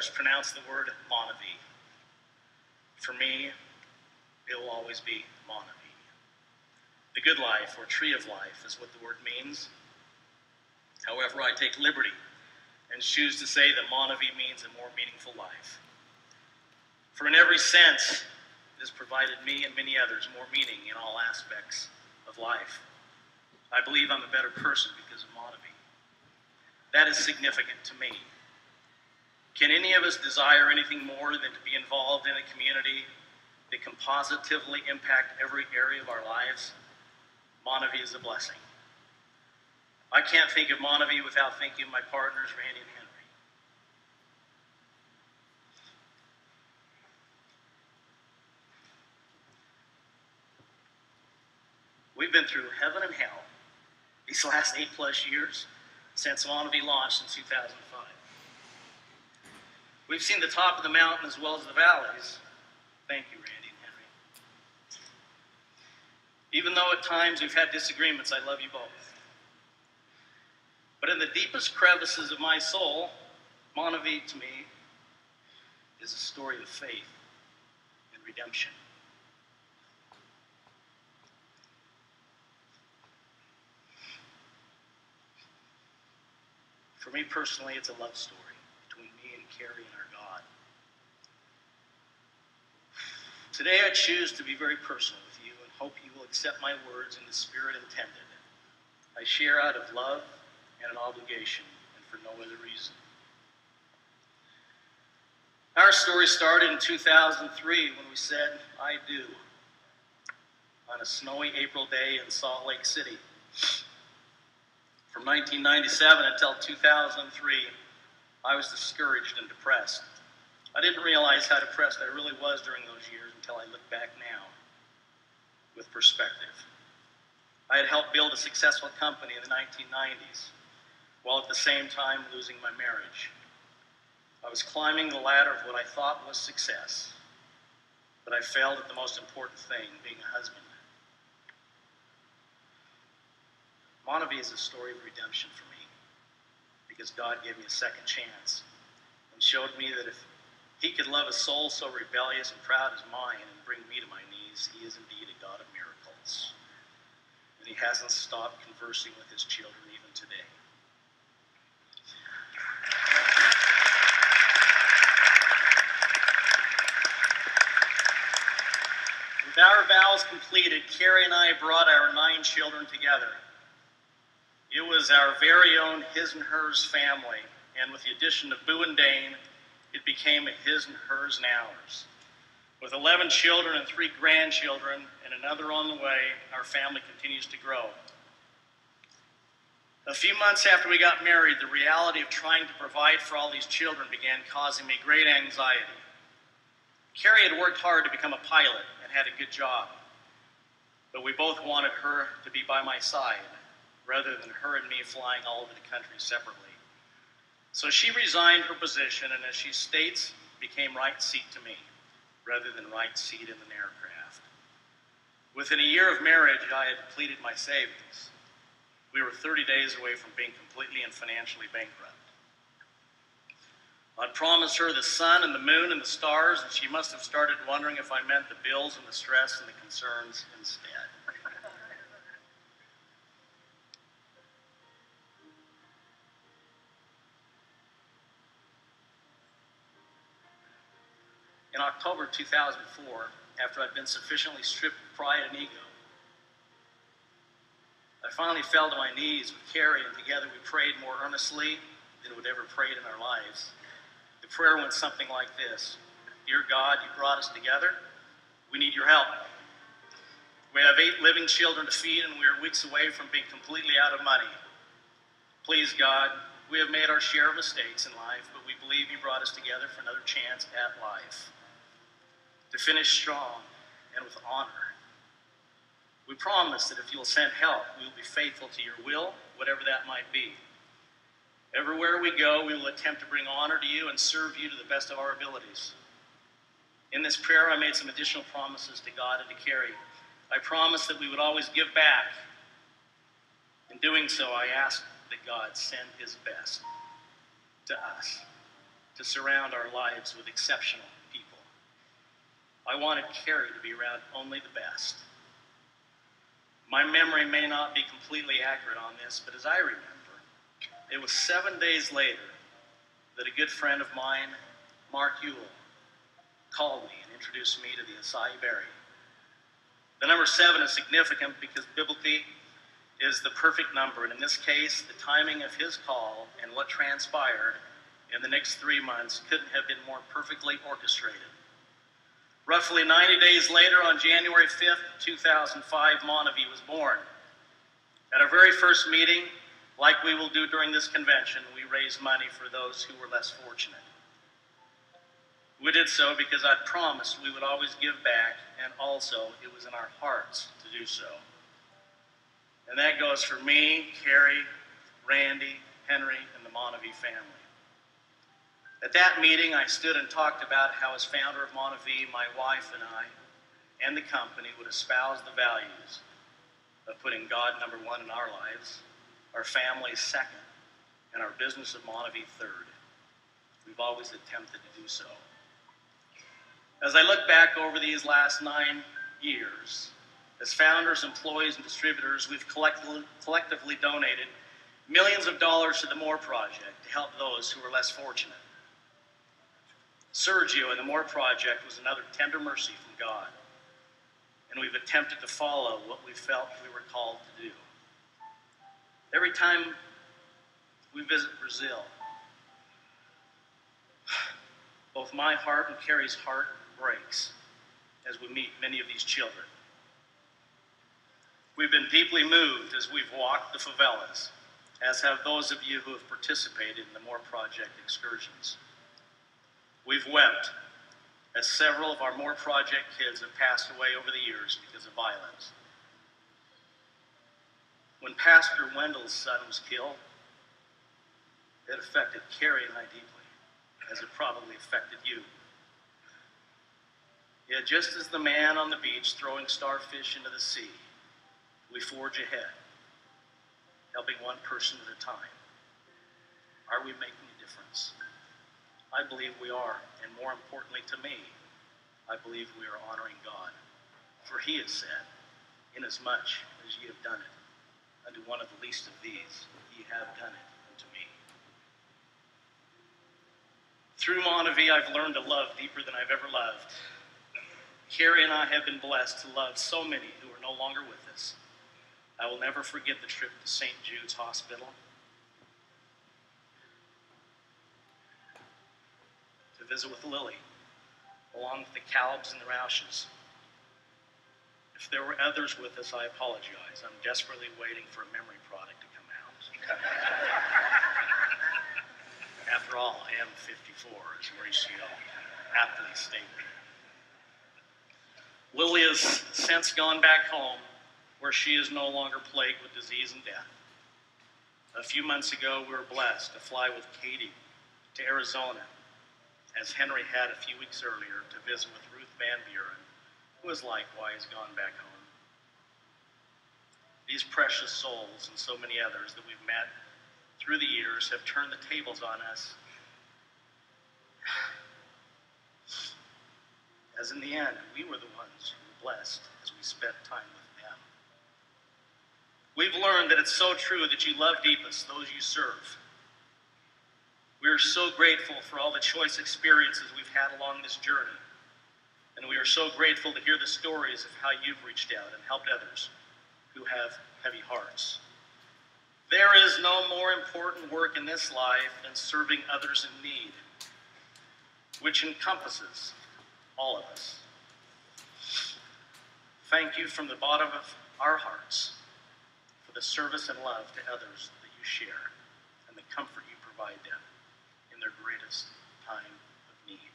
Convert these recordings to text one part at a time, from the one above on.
others pronounce the word Monavie. For me, it will always be Monavie. The good life, or tree of life, is what the word means. However, I take liberty and choose to say that Monavie means a more meaningful life. For in every sense, it has provided me and many others more meaning in all aspects of life. I believe I'm a better person because of Monavie. That is significant to me. Can any of us desire anything more than to be involved in a community that can positively impact every area of our lives? Monavie is a blessing. I can't think of Monavie without thinking of my partners, Randy and Henry. We've been through heaven and hell these last 8+ years since Monavie launched in 2005. We've seen the top of the mountain as well as the valleys. Thank you, Randy and Henry. Even though at times we've had disagreements, I love you both. But in the deepest crevices of my soul, Monavie to me is a story of faith and redemption. For me personally, it's a love story between me and Carrie and our God. Today I choose to be very personal with you and hope you will accept my words in the spirit intended. I share out of love and an obligation, and for no other reason. Our story started in 2003 when we said, I do, on a snowy April day in Salt Lake City. From 1997 until 2003, I was discouraged and depressed. I didn't realize how depressed I really was during those years until I look back now with perspective. I had helped build a successful company in the 1990s, while at the same time losing my marriage. I was climbing the ladder of what I thought was success, but I failed at the most important thing, being a husband. Monavie is a story of redemption for me, because God gave me a second chance and showed me that if he could love a soul so rebellious and proud as mine and bring me to my knees, he is indeed a God of miracles. And he hasn't stopped conversing with his children even today. With our vows completed, Carrie and I brought our 9 children together. It was our very own his and hers family, and with the addition of Boo and Dane, it became a his and hers and ours. With 11 children and 3 grandchildren and another on the way, our family continues to grow. A few months after we got married, the reality of trying to provide for all these children began causing me great anxiety. Carrie had worked hard to become a pilot and had a good job, but we both wanted her to be by my side, rather than her and me flying all over the country separately. So she resigned her position and, as she states, became right seat to me, rather than right seat in an aircraft. Within a year of marriage, I had depleted my savings. We were 30 days away from being completely and financially bankrupt. I'd promised her the sun and the moon and the stars, and she must have started wondering if I meant the bills and the stress and the concerns instead. In October 2004, after I'd been sufficiently stripped of pride and ego, I finally fell to my knees with Carrie, and together we prayed more earnestly than we'd ever prayed in our lives. The prayer went something like this: Dear God, you brought us together. We need your help. We have 8 living children to feed, and we are weeks away from being completely out of money. Please, God, we have made our share of mistakes in life, but we believe you brought us together for another chance at life, to finish strong and with honor. We promise that if you'll send help, we will be faithful to your will, whatever that might be. Everywhere we go, we will attempt to bring honor to you and serve you to the best of our abilities. In this prayer, I made some additional promises to God and to Carrie. I promised that we would always give back. In doing so, I asked that God send his best to us. to surround our lives with exceptional people. I wanted Carrie to be around only the best. My memory may not be completely accurate on this, but as I remember, it was 7 days later that a good friend of mine, Mark Ewell, called me and introduced me to the acai berry. The number 7 is significant because biblically is the perfect number, and in this case, the timing of his call and what transpired in the next 3 months couldn't have been more perfectly orchestrated. Roughly 90 days later, on January 5th, 2005, Monavie was born. At our very first meeting, like we will do during this convention, we raised money for those who were less fortunate. We did so because I'd promised we would always give back, and also it was in our hearts to do so. And that goes for me, Carrie, Randy, Henry, and the Monavie family. At that meeting, I stood and talked about how, as founder of Monavie, my wife and I, and the company, would espouse the values of putting God number 1 in our lives, our family second, and our business of Monavie third. We've always attempted to do so. As I look back over these last 9 years, as founders, employees, and distributors, we've collectively donated millions of dollars to the More Project to help those who are less fortunate. Sergio and the More Project was another tender mercy from God, and we've attempted to follow what we felt we were called to do. Every time we visit Brazil, both my heart and Carrie's heart breaks as we meet many of these children. We've been deeply moved as we've walked the favelas, as have those of you who have participated in the More Project excursions. We've wept as several of our More Project kids have passed away over the years because of violence. When Pastor Wendell's son was killed, it affected Carrie and I deeply, as it probably affected you. Yet just as the man on the beach throwing starfish into the sea, we forge ahead, helping one person at a time. Are we making a difference? I believe we are, and more importantly to me, I believe we are honoring God. For he has said, "Inasmuch as ye have done it unto one of the least of these, ye have done it unto me." Through Monavie, I've learned to love deeper than I've ever loved. Carrie and I have been blessed to love so many who are no longer with us. I will never forget the trip to St. Jude's Hospital to visit with Lily, along with the Calebs and the Roushes. If there were others with us, I apologize. I'm desperately waiting for a memory product to come out. After all, I am 54, as Mauricio aptly stated. Lily has since gone back home, where she is no longer plagued with disease and death. A few months ago, we were blessed to fly with Katie to Arizona, as Henry had a few weeks earlier, to visit with Ruth Van Buren, who has likewise gone back home. These precious souls and so many others that we've met through the years have turned the tables on us, as in the end, we were the ones who were blessed as we spent time with them. We've learned that it's so true that you love deepest those you serve. We are so grateful for all the choice experiences we've had along this journey, and we are so grateful to hear the stories of how you've reached out and helped others who have heavy hearts. There is no more important work in this life than serving others in need, which encompasses all of us. Thank you from the bottom of our hearts for the service and love to others that you share and the comfort you provide them in their greatest time of need.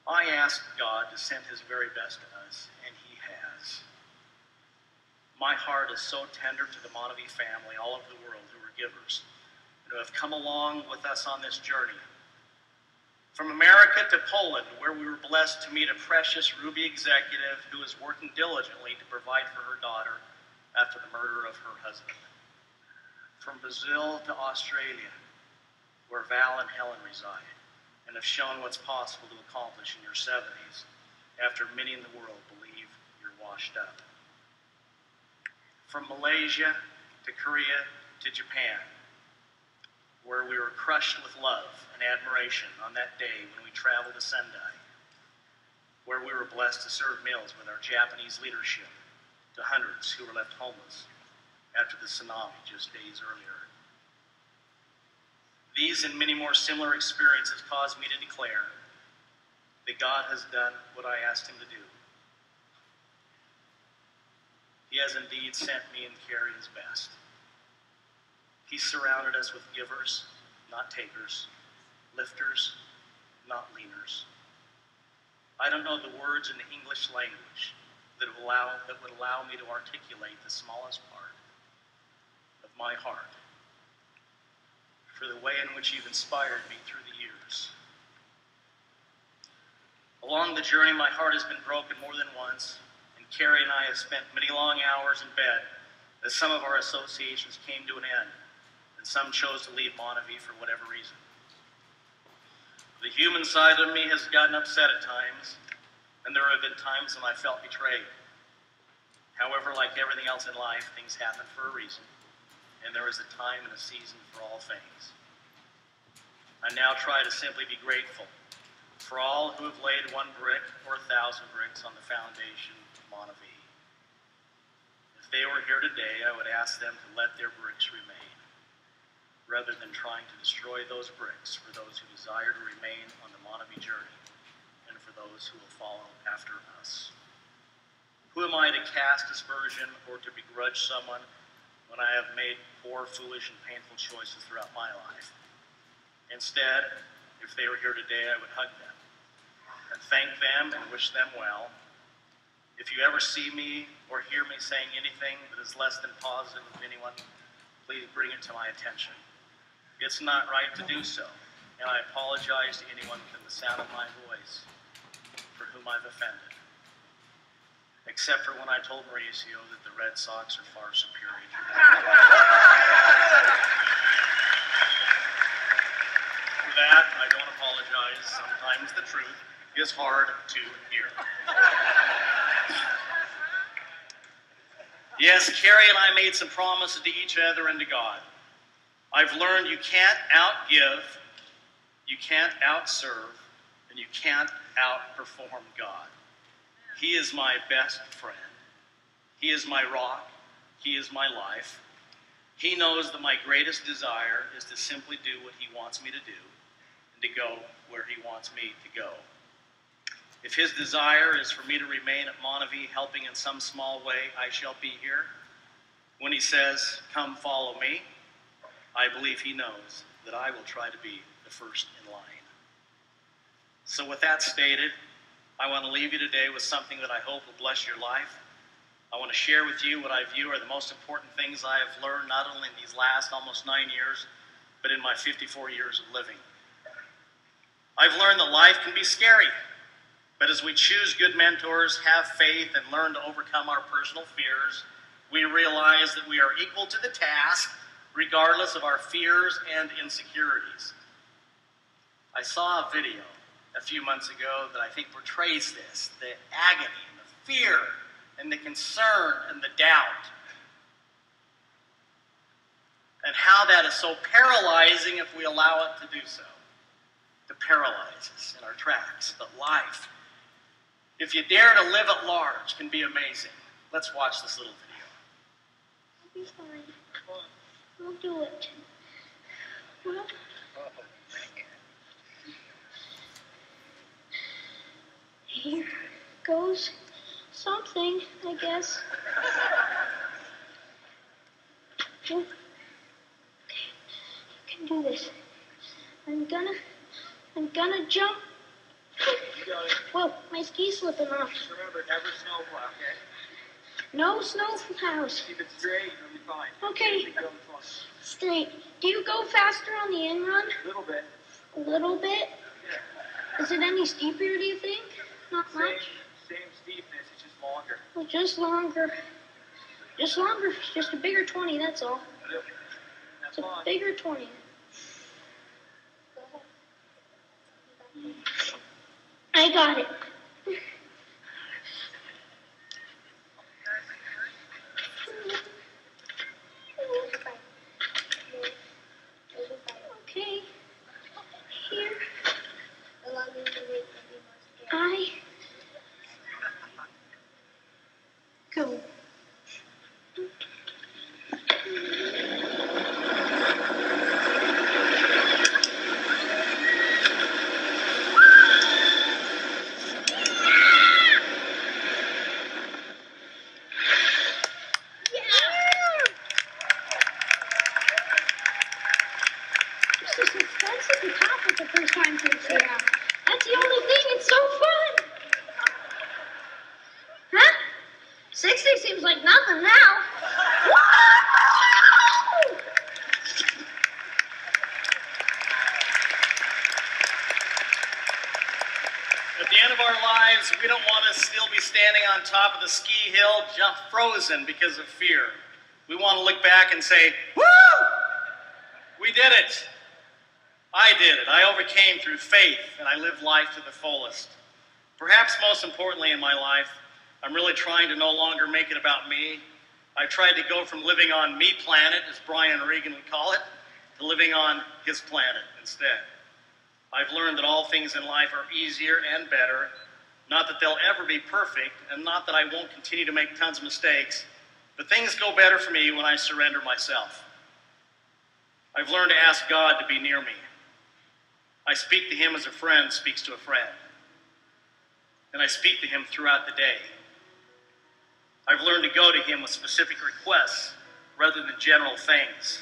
I asked God to send his very best to us, and he has. My heart is so tender to the Monavie family all over the world who are givers and who have come along with us on this journey. From America to Poland, where we were blessed to meet a precious Ruby executive who is working diligently to provide for her daughter after the murder of her husband. From Brazil to Australia, where Val and Helen reside, and have shown what's possible to accomplish in your 70s after many in the world believe you're washed up. From Malaysia to Korea to Japan, where we were crushed with love and admiration on that day when we traveled to Sendai, where we were blessed to serve meals with our Japanese leadership to hundreds who were left homeless after the tsunami just days earlier. These and many more similar experiences caused me to declare that God has done what I asked him to do. He has indeed sent me and Carrie his best. He surrounded us with givers, not takers, lifters, not leaners. I don't know the words in the English language that would allow me to articulate the smallest part of my heart for the way in which you've inspired me through the years. Along the journey, my heart has been broken more than once, and Carrie and I have spent many long hours in bed as some of our associations came to an end, and some chose to leave Monavie for whatever reason. The human side of me has gotten upset at times, and there have been times when I felt betrayed. However, like everything else in life, things happen for a reason, and there is a time and a season for all things. I now try to simply be grateful for all who have laid 1 brick or 1,000 bricks on the foundation of Monavie. If they were here today, I would ask them to let their bricks remain, rather than trying to destroy those bricks for those who desire to remain on the Monavie journey and for those who will follow after us. Who am I to cast aspersion or to begrudge someone when I have made poor, foolish, and painful choices throughout my life? Instead, if they were here today, I would hug them and thank them and wish them well. If you ever see me or hear me saying anything that is less than positive of anyone, please bring it to my attention. It's not right to do so, and I apologize to anyone within the sound of my voice for whom I've offended, except for when I told Mauricio that the Red Sox are far superior. For that, I don't apologize. Sometimes the truth is hard to hear. Yes, Carrie and I made some promises to each other and to God. I've learned you can't outgive, you can't outserve, and you can't outperform God. He is my best friend. He is my rock. He is my life. He knows that my greatest desire is to simply do what he wants me to do and to go where he wants me to go. If his desire is for me to remain at Monavie helping in some small way, I shall be here. When he says, "Come follow me," I believe he knows that I will try to be the first in line. So with that stated, I want to leave you today with something that I hope will bless your life. I want to share with you what I view are the most important things I have learned, not only in these last almost 9 years, but in my 54 years of living. I've learned that life can be scary, but as we choose good mentors, have faith, and learn to overcome our personal fears, we realize that we are equal to the task, regardless of our fears and insecurities. I saw a video a few months ago that I think portrays this, the agony and the fear and the concern and the doubt, and how that is so paralyzing if we allow it to do so, to paralyze us in our tracks. But life, if you dare to live at large, can be amazing. Let's watch this little video. I'll be fine. I'll do it. Well, here goes something, I guess. Okay, you can do this. I'm gonna jump. You got it. Whoa, my ski's slipping off. Just remember, never snowplow, okay? No snow plows. Keep it straight, you'll be fine. Okay. Straight. Do you go faster on the in run? A little bit. A little bit? Yeah. Is it any steeper, do you think? Not much? Same steepness, it's just longer. Well, just longer. Just longer. Just a bigger 20, that's all. Yep. That's It's a fine. bigger 20. got it. Okay. Here. I go. This is expensive to top it the first time kids see out. That's the only thing. It's so fun. Huh? 60 seems like nothing now. Woo! At the end of our lives, we don't want to still be standing on top of the ski hill, jump frozen because of fear. We want to look back and say, woo! We did it. I did it. I overcame through faith, and I lived life to the fullest. Perhaps most importantly in my life, I'm really trying to no longer make it about me. I've tried to go from living on me planet, as Brian Regan would call it, to living on his planet instead. I've learned that all things in life are easier and better, not that they'll ever be perfect, and not that I won't continue to make tons of mistakes, but things go better for me when I surrender myself. I've learned to ask God to be near me. I speak to him as a friend speaks to a friend. And I speak to him throughout the day. I've learned to go to him with specific requests rather than general things.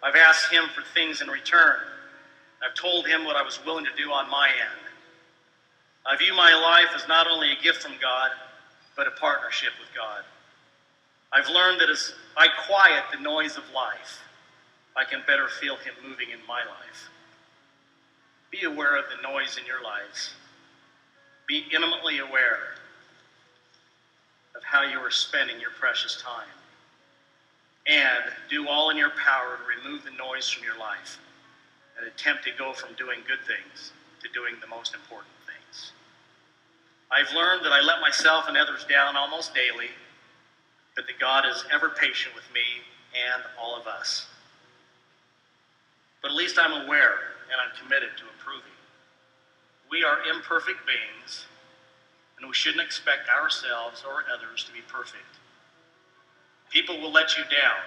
I've asked him for things in return. I've told him what I was willing to do on my end. I view my life as not only a gift from God, but a partnership with God. I've learned that as I quiet the noise of life, I can better feel him moving in my life. Be aware of the noise in your lives. Be intimately aware of how you are spending your precious time. And do all in your power to remove the noise from your life and attempt to go from doing good things to doing the most important things. I've learned that I let myself and others down almost daily, but that God is ever patient with me and all of us. But at least I'm aware and I'm committed to improving. We are imperfect beings, and we shouldn't expect ourselves or others to be perfect. People will let you down,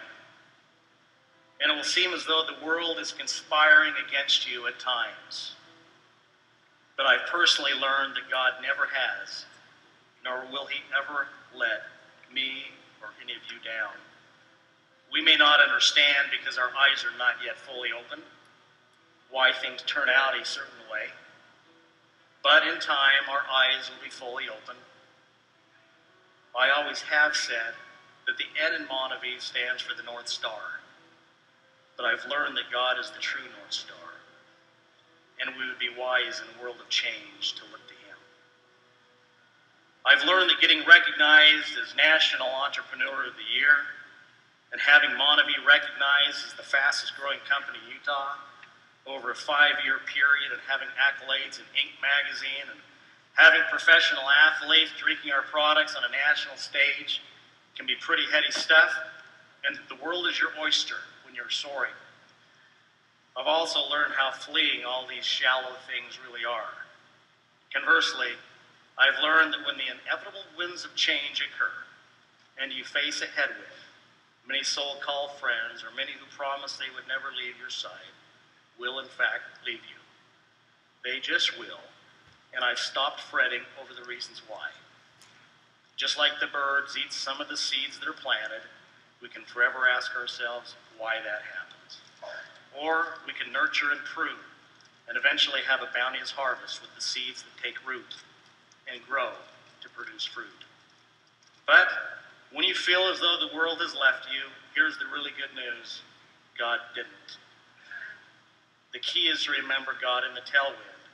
and it will seem as though the world is conspiring against you at times. But I've personally learned that God never has, nor will he ever let me or any of you down. We may not understand, because our eyes are not yet fully open, why things turn out a certain way. But in time, our eyes will be fully open. I always have said that the N in Monavie stands for the North Star. But I've learned that God is the true North Star. And we would be wise in a world of change to look to him. I've learned that getting recognized as National Entrepreneur of the Year and having Monavie recognized as the fastest growing company in Utah over a 5-year period, and having accolades in Inc. magazine, and having professional athletes drinking our products on a national stage can be pretty heady stuff, and the world is your oyster when you're soaring. I've also learned how fleeting all these shallow things really are. Conversely, I've learned that when the inevitable winds of change occur, and you face a headwind, many so-called friends, or many who promise they would never leave your side, will in fact leave you. They just will, and I've stopped fretting over the reasons why. Just like the birds eat some of the seeds that are planted, we can forever ask ourselves why that happens. Or we can nurture and prune, and eventually have a bounteous harvest with the seeds that take root and grow to produce fruit. But when you feel as though the world has left you, here's the really good news: God didn't. The key is to remember God in the tailwind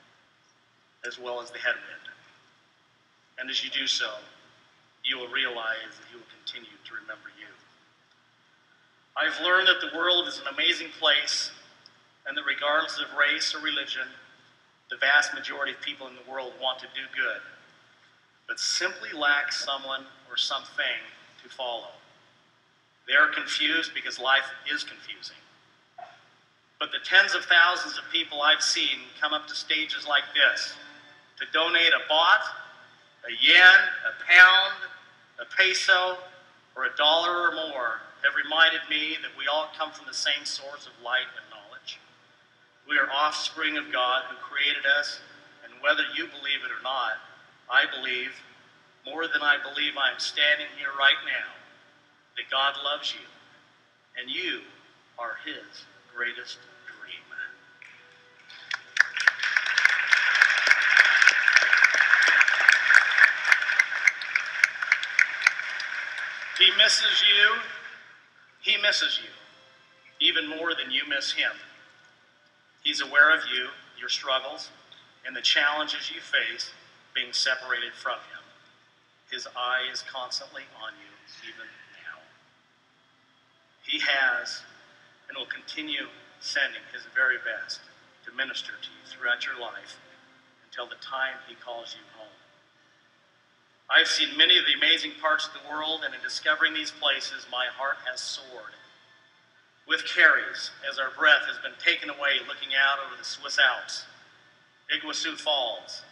as well as the headwind. And as you do so, you will realize that he will continue to remember you. I've learned that the world is an amazing place, and that regardless of race or religion, The vast majority of people in the world want to do good, but simply lack someone or something to follow. They are confused because life is confusing. But the tens of thousands of people I've seen come up to stages like this to donate a baht, a yen, a pound, a peso, or $1 or more have reminded me that we all come from the same source of light and knowledge. We are offspring of God who created us, and whether you believe it or not, I believe, more than I believe I am standing here right now, that God loves you, and you are his greatest dream. He misses you. He misses you, even more than you miss him. He's aware of you, your struggles, and the challenges you face being separated from him. His eye is constantly on you, even now. He has and will continue sending his very best to minister to you throughout your life until the time he calls you home. I've seen many of the amazing parts of the world, and in discovering these places, my heart has soared. With Carrie's, as our breath has been taken away looking out over the Swiss Alps, Iguazu Falls,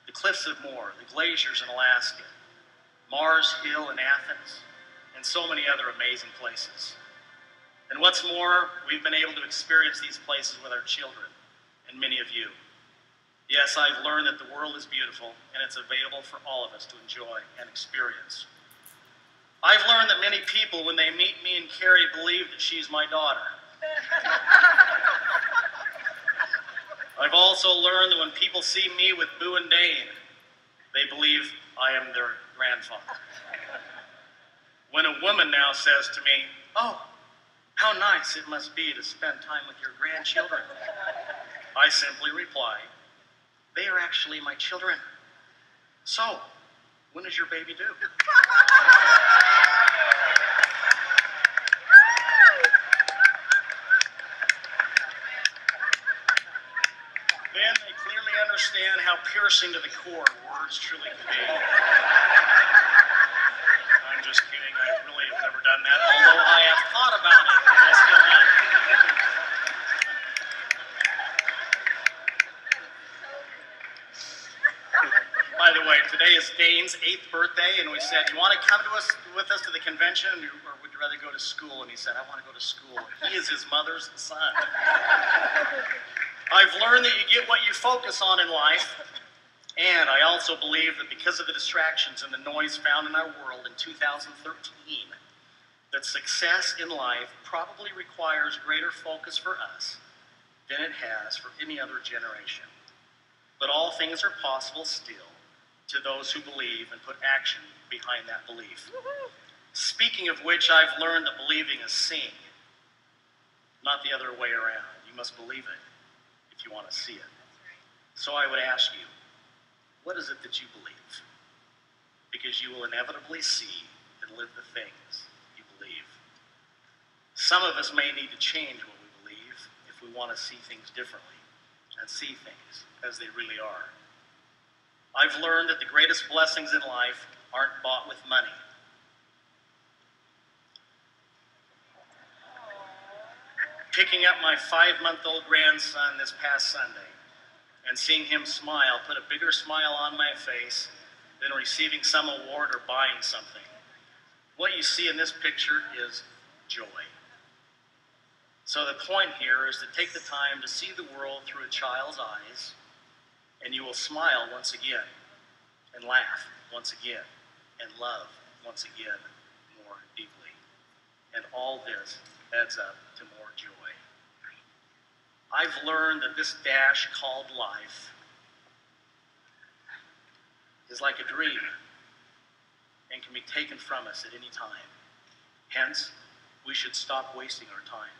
the Cliffs of Moher, the glaciers in Alaska, Mars Hill in Athens, and so many other amazing places. And what's more, we've been able to experience these places with our children, and many of you. Yes, I've learned that the world is beautiful, and it's available for all of us to enjoy and experience. I've learned that many people, when they meet me and Carrie, believe that she's my daughter. I've also learned that when people see me with Boo and Dane, they believe I am their grandfather. When a woman now says to me, "Oh, how nice it must be to spend time with your grandchildren," I simply reply, "They are actually my children. So, when is your baby due?" Then they clearly understand how piercing to the core words truly can be. I'm just kidding. I really have never done that, although I have thought about it, and I still haven't. By the way, today is Dane's 8th birthday, and we said, "You want to come with us to the convention, or would you rather go to school?" And he said, "I want to go to school." He is his mother's son. I've learned that you get what you focus on in life, and I also believe that because of the distractions and the noise found in our world in 2013, that success in life probably requires greater focus for us than it has for any other generation. But all things are possible still to those who believe and put action behind that belief. Speaking of which, I've learned that believing is seeing, not the other way around. You must believe it if you want to see it. So I would ask you, what is it that you believe? Because you will inevitably see and live the things you believe. Some of us may need to change what we believe if we want to see things differently and see things as they really are. I've learned that the greatest blessings in life aren't bought with money. Picking up my 5-month-old grandson this past Sunday and seeing him smile put a bigger smile on my face than receiving some award or buying something. What you see in this picture is joy. So the point here is to take the time to see the world through a child's eyes, and you will smile once again, and laugh once again, and love once again more deeply. And all this adds up to more joy. I've learned that this dash called life is like a dream and can be taken from us at any time. Hence, we should stop wasting our time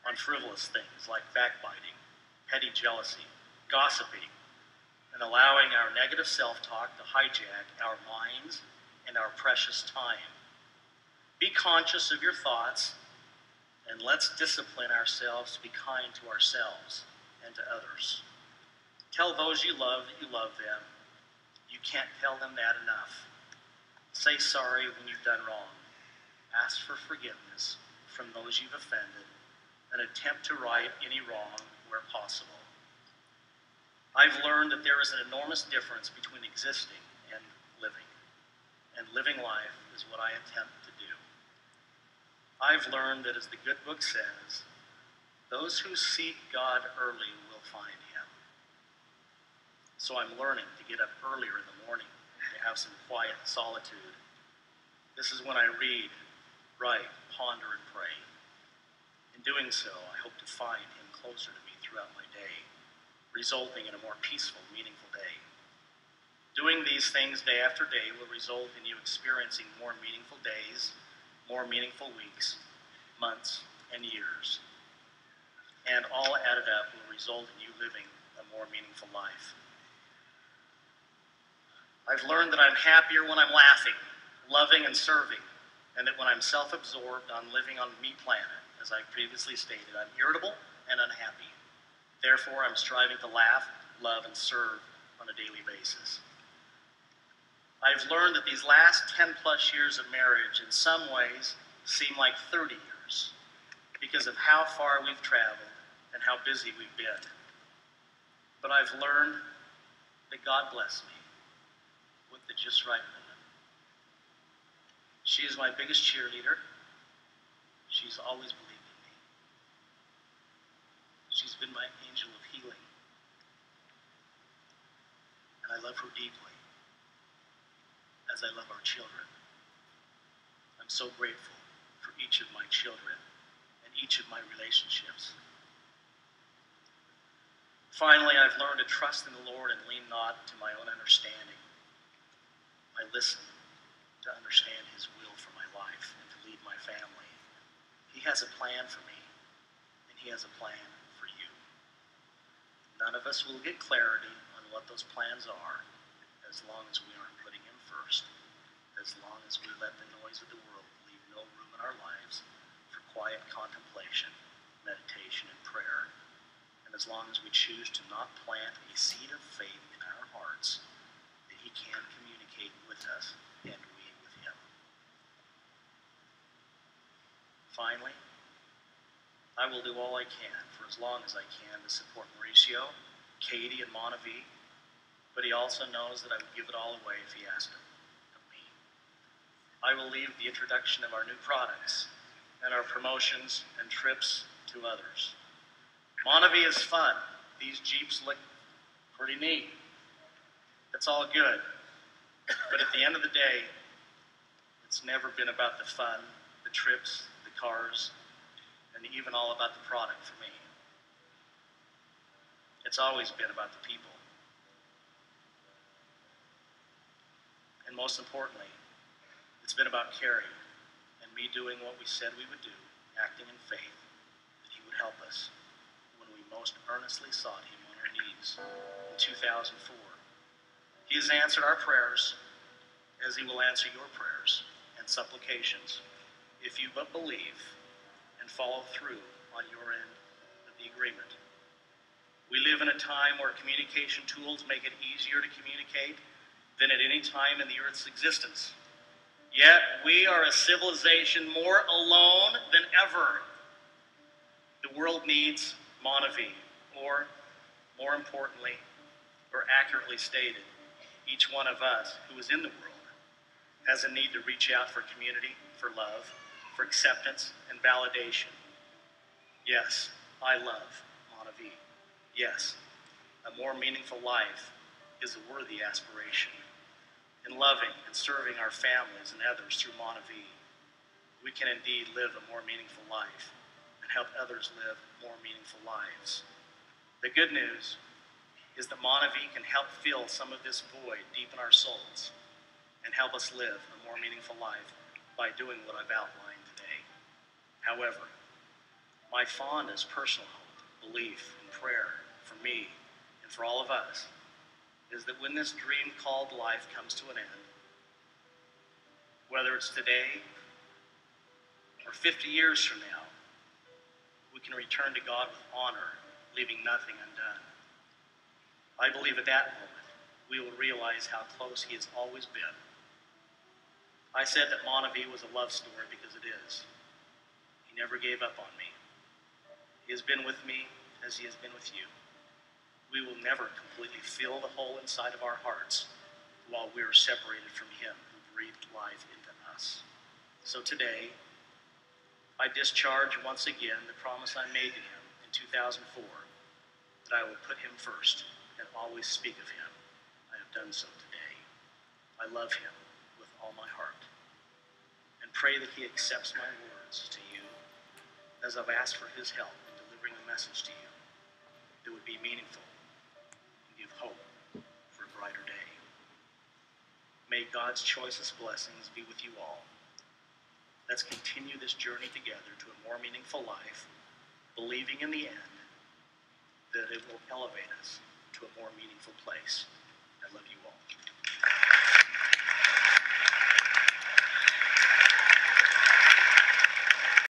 on frivolous things like backbiting, petty jealousy, gossiping, and allowing our negative self-talk to hijack our minds and our precious time. Be conscious of your thoughts, and let's discipline ourselves to be kind to ourselves and to others. Tell those you love that you love them. You can't tell them that enough. Say sorry when you've done wrong. Ask for forgiveness from those you've offended, and attempt to right any wrong where possible. I've learned that there is an enormous difference between existing and living life is what I attempt to do. I've learned that, as the good book says, those who seek God early will find him. So I'm learning to get up earlier in the morning, to have some quiet solitude. This is when I read, write, ponder, and pray. In doing so, I hope to find him closer to me throughout my day, resulting in a more peaceful, meaningful day. Doing these things day after day will result in you experiencing more meaningful days, more meaningful weeks, months, and years. And all added up will result in you living a more meaningful life. I've learned that I'm happier when I'm laughing, loving, and serving, and that when I'm self-absorbed on living on me planet, as I previously stated, I'm irritable and unhappy. Therefore, I'm striving to laugh, love, and serve on a daily basis. I've learned that these last 10 plus years of marriage in some ways seem like 30 years because of how far we've traveled and how busy we've been. But I've learned that God blessed me with the just right woman. She is my biggest cheerleader. She's always believed in me. She's been my angel of healing. And I love her deeply, as I love our children. I'm so grateful for each of my children and each of my relationships. Finally, I've learned to trust in the Lord and lean not to my own understanding. I listen to understand his will for my life and to lead my family. He has a plan for me, and he has a plan for you. None of us will get clarity on what those plans are as long as we aren't putting him first, as long as we let the noise of the world leave no room in our lives for quiet contemplation, meditation, and prayer, and as long as we choose to not plant a seed of faith in our hearts that he can communicate with us and we with him. Finally, I will do all I can for as long as I can to support Mauricio, Katie, and Monavie, but he also knows that I would give it all away if he asked it of me. I will leave the introduction of our new products and our promotions and trips to others. Monavie is fun. These Jeeps look pretty neat. It's all good. But at the end of the day, it's never been about the fun, the trips, the cars, and even all about the product for me. It's always been about the people. And most importantly, it's been about Carrie and me doing what we said we would do, acting in faith that he would help us when we most earnestly sought him on our knees in 2004. He has answered our prayers as he will answer your prayers and supplications if you but believe and follow through on your end of the agreement. We live in a time where communication tools make it easier to communicate than at any time in the earth's existence. Yet we are a civilization more alone than ever. The world needs Monavie, or more importantly, or accurately stated, each one of us who is in the world has a need to reach out for community, for love, for acceptance and validation. Yes, I love Monavie. Yes, a more meaningful life is a worthy aspiration. In loving and serving our families and others through Monavie, we can indeed live a more meaningful life and help others live more meaningful lives. The good news is that Monavie can help fill some of this void deep in our souls and help us live a more meaningful life by doing what I've outlined today. However, my fondest personal hope, belief, and prayer for me and for all of us is that when this dream called life comes to an end, whether it's today or 50 years from now, we can return to God with honor, leaving nothing undone. I believe at that moment we will realize how close he has always been. I said that Monavie was a love story because it is. He never gave up on me. He has been with me as he has been with you. We will never completely fill the hole inside of our hearts while we are separated from him who breathed life into us. So today, I discharge once again the promise I made to him in 2004 that I will put him first and always speak of him. I have done so today. I love him with all my heart and pray that he accepts my words to you as I've asked for his help in delivering a message to you that would be meaningful and give hope for a brighter day. May God's choicest blessings be with you all. Let's continue this journey together to a more meaningful life, believing in the end that it will elevate us to a more meaningful place.